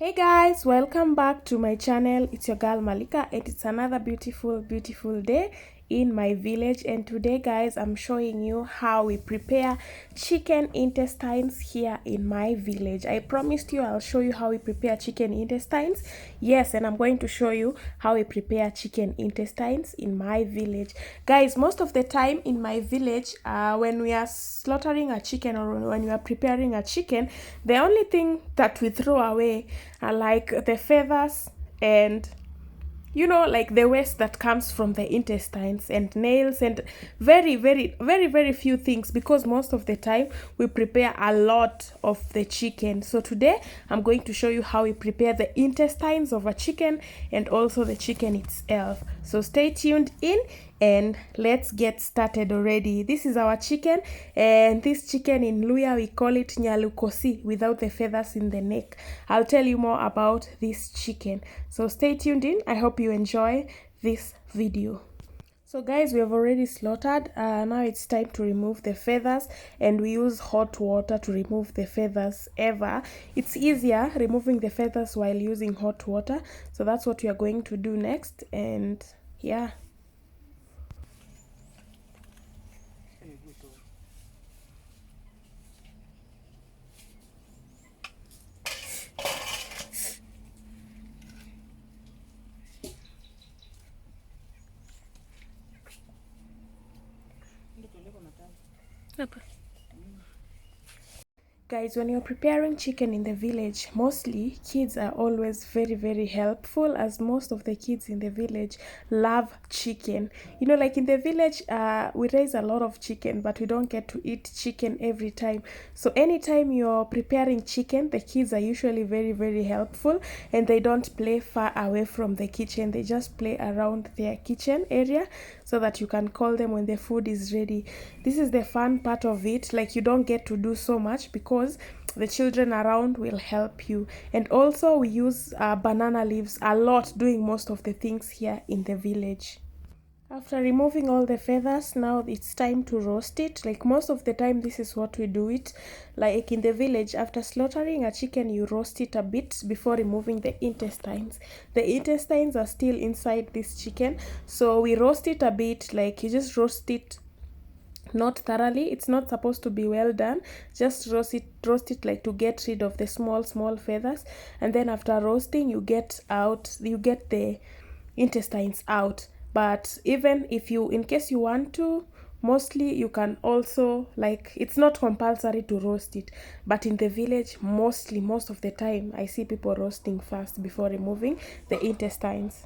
Hey guys, welcome back to my channel. It's your girl Malika and it's another beautiful day in my village. And today guys, I'm showing you how we prepare chicken intestines here in my village. I promised you I'll show you how we prepare chicken intestines. Yes, and I'm going to show you how we prepare chicken intestines in my village. Guys, most of the time in my village, when we are slaughtering a chicken or when we are preparing a chicken, the only thing that we throw away are like the feathers and like the waste that comes from the intestines and nails and very few things, because most of the time we prepare a lot of the chicken. So today I'm going to show you how we prepare the intestines of a chicken and also the chicken itself. So stay tuned in and let's get started already. This is our chicken, and this chicken in Luya we call it nyalukosi, without the feathers in the neck. I'll tell you more about this chicken, so stay tuned in. I hope you enjoy this video. So guys, we have already slaughtered. Now it's time to remove the feathers, and we use hot water to remove the feathers. It's easier removing the feathers while using hot water, so that's what we are going to do next. And yeah, guys, when you're preparing chicken in the village, mostly kids are always very helpful, as most of the kids in the village love chicken. Like in the village, we raise a lot of chicken, but we don't get to eat chicken every time. So anytime you're preparing chicken, the kids are usually very helpful, and they don't play far away from the kitchen. They just play around their kitchen area so that you can call them when the food is ready. This is the fun part of it. Like, you don't get to do so much because the children around will help you. And also we use banana leaves a lot doing most of the things here in the village. After removing all the feathers, now it's time to roast it. Like, most of the time this is what we do it. Like in the village, after slaughtering a chicken, you roast it a bit before removing the intestines. The intestines are still inside this chicken, so we roast it a bit. Like, you just roast it, not thoroughly. It's not supposed to be well done. Just roast it like to get rid of the small feathers. And then after roasting, you get the intestines out. But even if in case you want to, mostly you can also, like, it's not compulsory to roast it. But in the village, most of the time I see people roasting first before removing the intestines.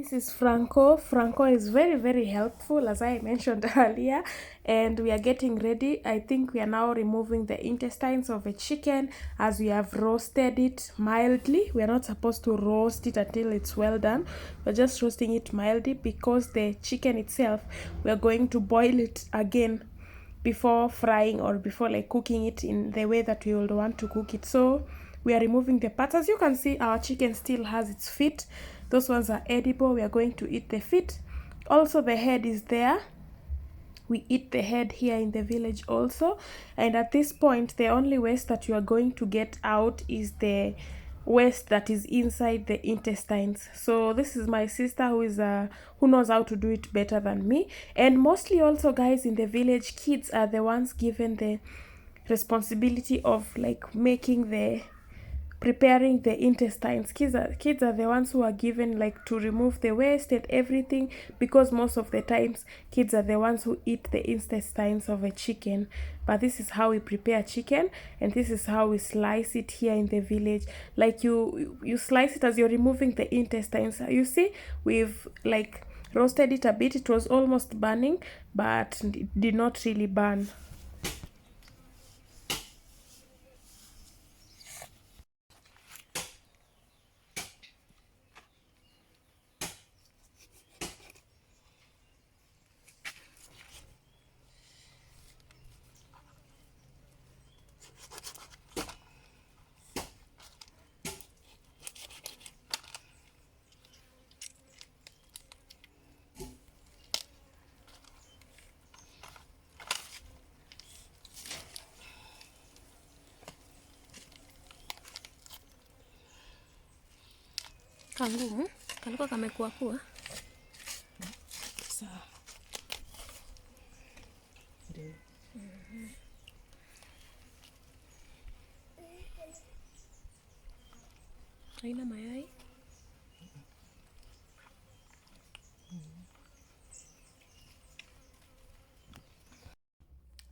This is Franco. Franco is very, very helpful, as I mentioned earlier. And we are getting ready. I think we are now removing the intestines of a chicken as we have roasted it mildly. We are not supposed to roast it until it's well done. We're just roasting it mildly because the chicken itself, we are going to boil it again before frying or before like cooking it in the way that we would want to cook it. So we are removing the parts. As you can see, our chicken still has its feet. Those ones are edible. We are going to eat the feet. Also, the head is there. We eat the head here in the village also. And at this point, the only waste that you are going to get out is the waste that is inside the intestines. So this is my sister who knows how to do it better than me. And mostly also, guys, in the village, kids are the ones given the responsibility of like preparing the intestines. Kids are the ones who are given like to remove the waste and everything, because most of the times kids are the ones who eat the intestines of a chicken. But this is how we prepare chicken, and this is how we slice it here in the village. Like you slice it as you're removing the intestines. You see, we've like roasted it a bit. It was almost burning, but it did not really burn. Kangumu kalikuwa kamekuwa kuwa sawa. Ndio. haina mayai.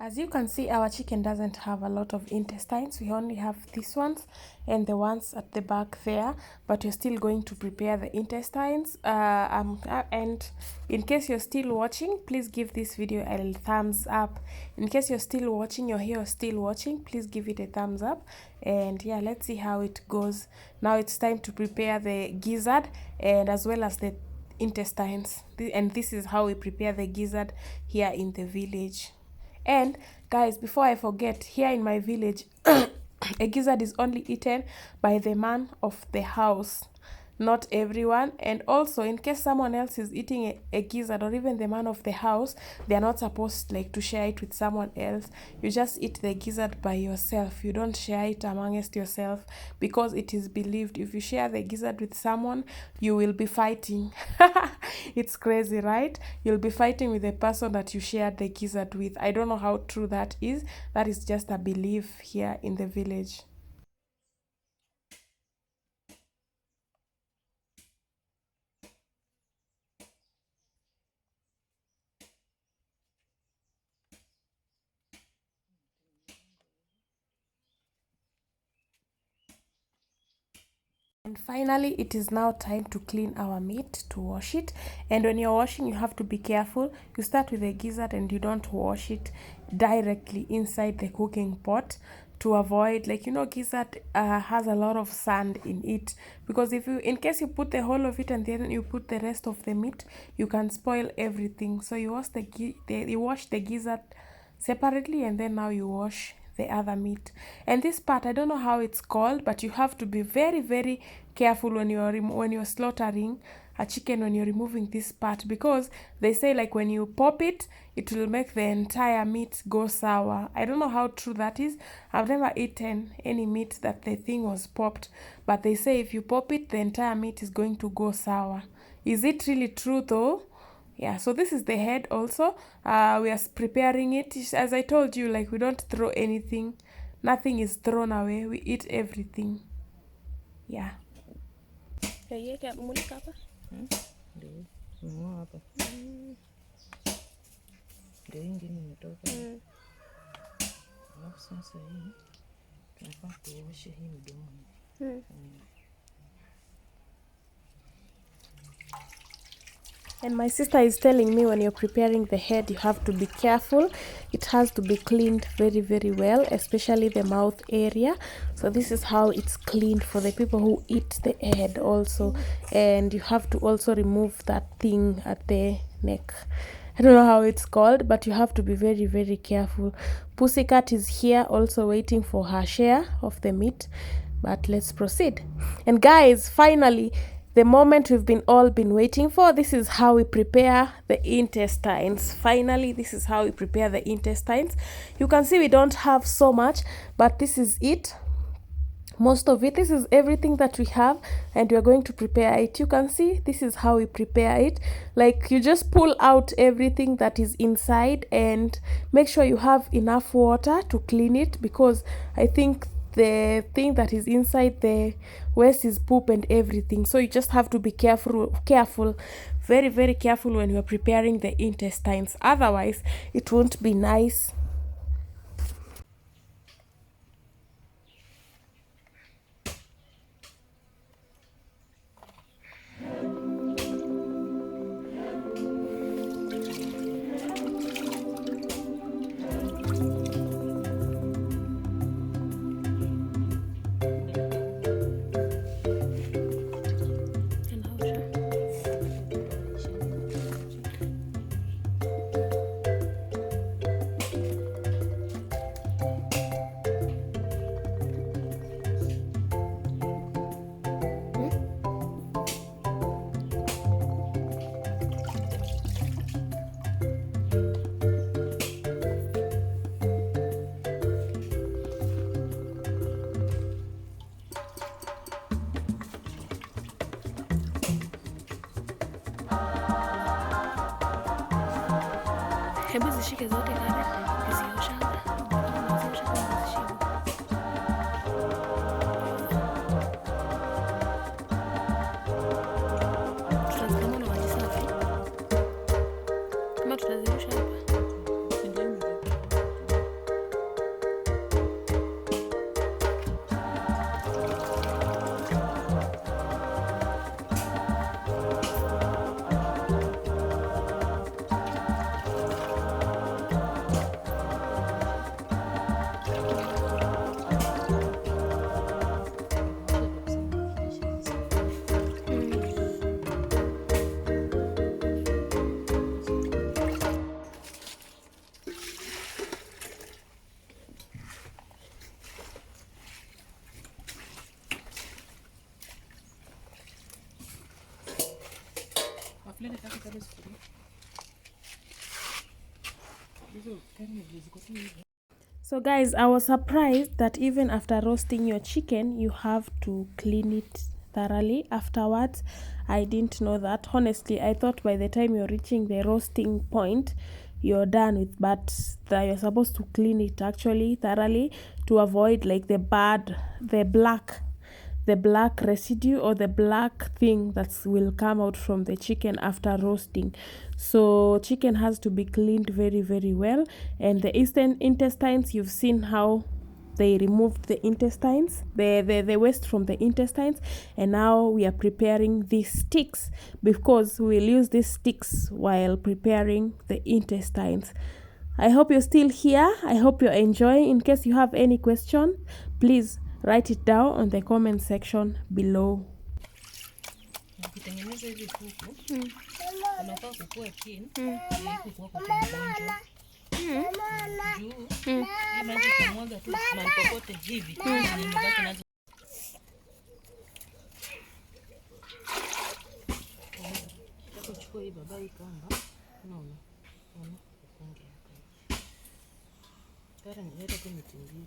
As you can see, our chicken doesn't have a lot of intestines. We only have these ones and the ones at the back there, but we're still going to prepare the intestines. And in case you're still watching, please give this video a thumbs up. In case you're still watching, you're here still watching, please give it a thumbs up. And yeah, let's see how it goes. Now it's time to prepare the gizzard and as well as the intestines. And this is how we prepare the gizzard here in the village. And guys, before I forget, here in my village, a gizzard is only eaten by the man of the house, not everyone. And also, in case someone else is eating a gizzard, or even the man of the house, they are not supposed like to share it with someone else. You just eat the gizzard by yourself. You don't share it amongst yourself, because it is believed if you share the gizzard with someone, you will be fighting. It's crazy, right? You'll be fighting with the person that you shared the gizzard with. I don't know how true that is. That is just a belief here in the village. And finally, it is now time to clean our meat, to wash it. And when you're washing, you have to be careful. You start with the gizzard and you don't wash it directly inside the cooking pot, to avoid, like, you know, gizzard has a lot of sand in it. Because if you, in case you put the whole of it and then you put the rest of the meat, you can spoil everything. So you wash you wash the gizzard separately, and then now you wash the other meat. And this part, I don't know how it's called, but you have to be very, very careful when you're slaughtering a chicken, when you're removing this part, because they say like when you pop it, it will make the entire meat go sour. I don't know how true that is. I've never eaten any meat that the thing was popped, but they say if you pop it, the entire meat is going to go sour. Is it really true though? Yeah, so this is the head also. We are preparing it. As I told you, like, we don't throw anything. Nothing is thrown away. We eat everything. Yeah. Yaiweke Malika hapa. Ndio. Ngoa hapa. Ndio ingine imetoka. Alafu sasa hii tunafaa kuosha hii mdomo. And my sister is telling me when you're preparing the head, you have to be careful. It has to be cleaned very, very well, especially the mouth area. So this is how it's cleaned for the people who eat the head also. And you have to also remove that thing at the neck. I don't know how it's called, but you have to be very, very careful. Pussycat is here also waiting for her share of the meat. But let's proceed. And guys, finally, the moment we've all been waiting for, this is how we prepare the intestines. Finally, this is how we prepare the intestines. You can see we don't have so much, but this is it. Most of it, this is everything that we have, and we're going to prepare it. You can see this is how we prepare it. Like, you just pull out everything that is inside and make sure you have enough water to clean it, because I think the thing that is inside the waste is poop and everything. So you just have to be careful, very, very careful when you're preparing the intestines. Otherwise, it won't be nice. Hebu zishike zote kale, ukiziosha. Unaziosha kama zishike. Tutazikamua na maji safi. Kama tutaziosha hapa. So guys, I was surprised that even after roasting your chicken, you have to clean it thoroughly afterwards. I didn't know that. Honestly, I thought by the time you're reaching the roasting point, you're done with, but you're supposed to clean it actually thoroughly to avoid like the black residue or the black thing that will come out from the chicken after roasting. So chicken has to be cleaned very, very well. And the intestines, you've seen how they removed the intestines, the waste from the intestines, and now we are preparing these sticks, because we'll use these sticks while preparing the intestines. I hope you're still here. I hope you're enjoying. In case you have any question, please write it down on the comment section below. Ukitengeneza hivi kuku, unafaa kukua chini, ili kuku wako mgonjwa. Juu, hii maji kumwaga tu mahali popote hivi, nimebaki nazo. Chukua hii baba hii kamba, unaona, ufunge hapa. Tara nileta tu miti mbili.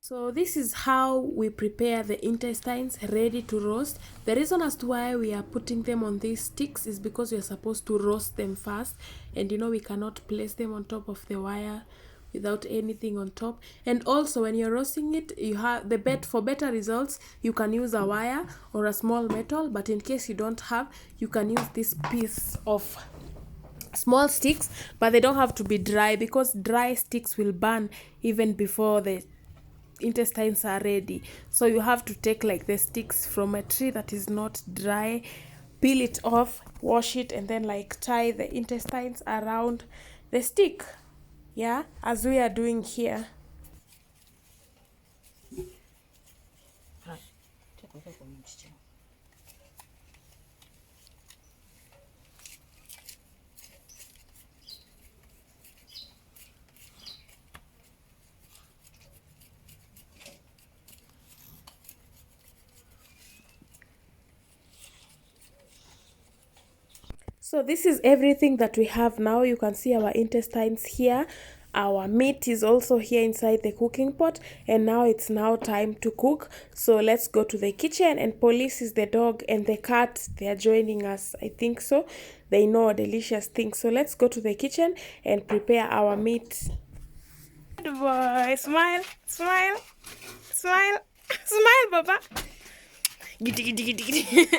So this is how we prepare the intestines ready to roast. The reason as to why we are putting them on these sticks is because we are supposed to roast them first, and you know we cannot place them on top of the wire without anything on top. And also when you're roasting it, you have for better results, you can use a wire or a small metal, but in case you don't have, you can use this piece of small sticks, but they don't have to be dry because dry sticks will burn even before the intestines are ready. So you have to take like the sticks from a tree that is not dry, peel it off, wash it, and then like tie the intestines around the stick, yeah, as we are doing here. So this is everything that we have now. You can see our intestines here. Our meat is also here inside the cooking pot, and now it's time to cook. So let's go to the kitchen, and Police is the dog and the cat. They are joining us, I think so. They know delicious things. So let's go to the kitchen and prepare our meat. Good boy, smile, smile, smile, smile, Baba. Giddy, giddy, giddy, giddy.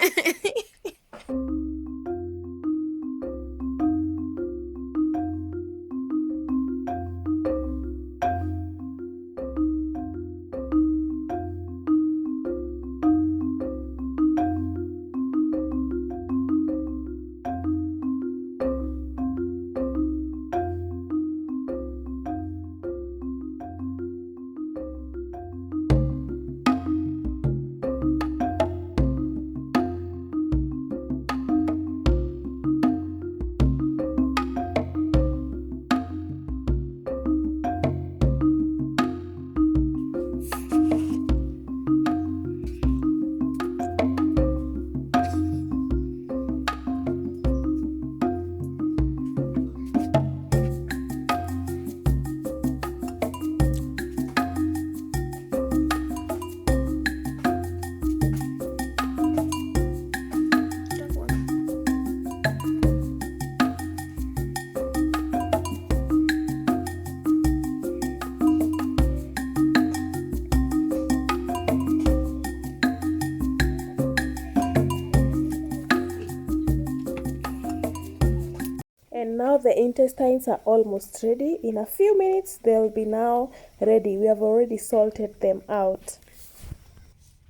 And now the intestines are almost ready. In a few minutes, they'll be now ready. We have already salted them out.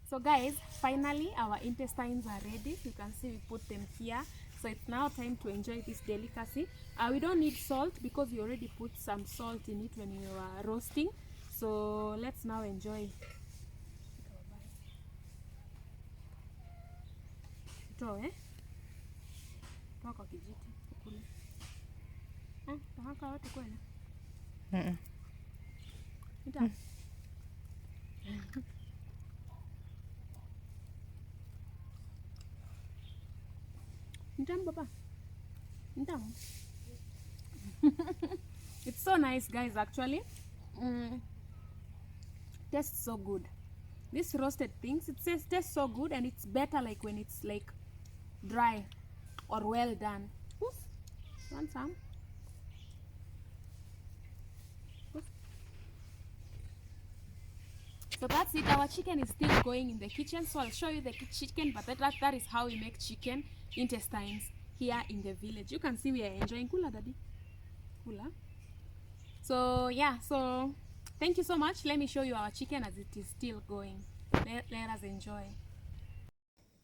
So guys, finally our intestines are ready. You can see we put them here. So it's now time to enjoy this delicacy. We don't need salt because we already put some salt in it when we were roasting. So let's now enjoy. Toa kwa kijiti. Tahaka wote kweli? Nita. Nita Baba. Nita. It's so nice, guys, actually. Tastes so good. This roasted things, it says tastes so good, and it's better like when it's like dry or well done. Oof. Want some? So that's it. Our chicken is still going in the kitchen, so I'll show you the chicken, but that is how we make chicken intestines here in the village. You can see we are enjoying. Kula daddy, kula. So yeah, so thank you so much. Let me show you our chicken as it is still going. Let us enjoy.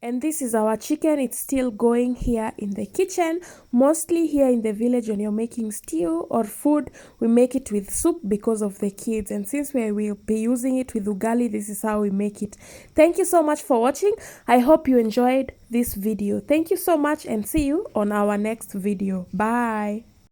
And this is our chicken. It's still going here in the kitchen. Mostly here in the village, when you're making stew or food, we make it with soup because of the kids. And since we will be using it with ugali, this is how we make it. Thank you so much for watching. I hope you enjoyed this video. Thank you so much, and see you on our next video. Bye.